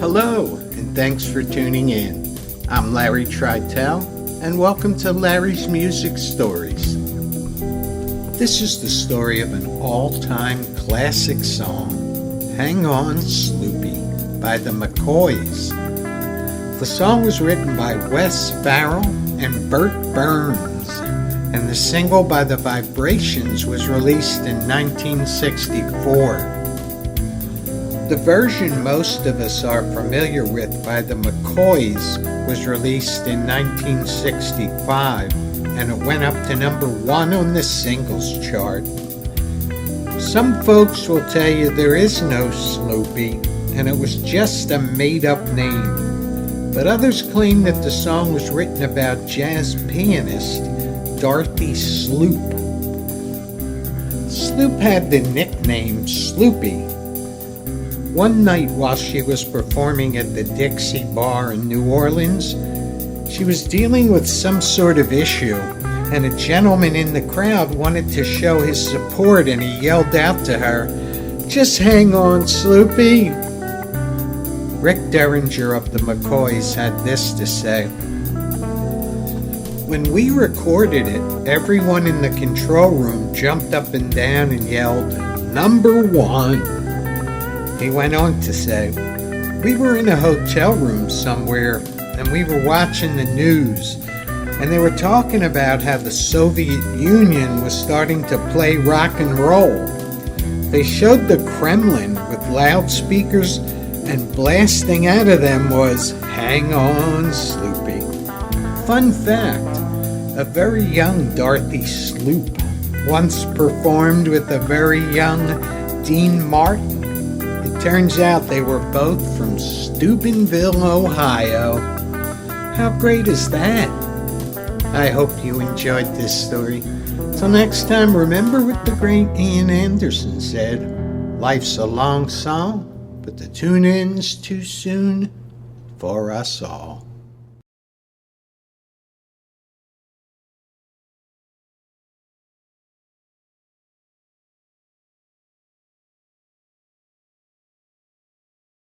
Hello, and thanks for tuning in. I'm Larry Tritel, and welcome to Larry's Music Stories. This is the story of an all-time classic song, Hang On, Sloopy, by the McCoys. The song was written by Wes Farrell and Bert Burns, and the single by the Vibrations was released in 1964. The version most of us are familiar with by the McCoys was released in 1965, and it went up to number 1 on the singles chart. Some folks will tell you there is no Sloopy, and it was just a made-up name. But others claim that the song was written about jazz pianist Dorothy Sloop. Sloop had the nickname Sloopy. One night while she was performing at the Dixie Bar in New Orleans, she was dealing with some sort of issue, and a gentleman in the crowd wanted to show his support, and he yelled out to her, "Just hang on, Sloopy." Rick Derringer of the McCoys had this to say: "When we recorded it, everyone in the control room jumped up and down and yelled, 'Number 1'. He went on to say, "We were in a hotel room somewhere, and we were watching the news, and they were talking about how the Soviet Union was starting to play rock and roll. They showed the Kremlin with loudspeakers, and blasting out of them was 'Hang On, Sloopy.'" Fun fact, a very young Dorothy Sloop once performed with a very young Dean Martin. It turns out they were both from Steubenville, Ohio. How great is that? I hope you enjoyed this story. Till next time, remember what the great Ian Anderson said: life's a long song, but the tune ends too soon for us all.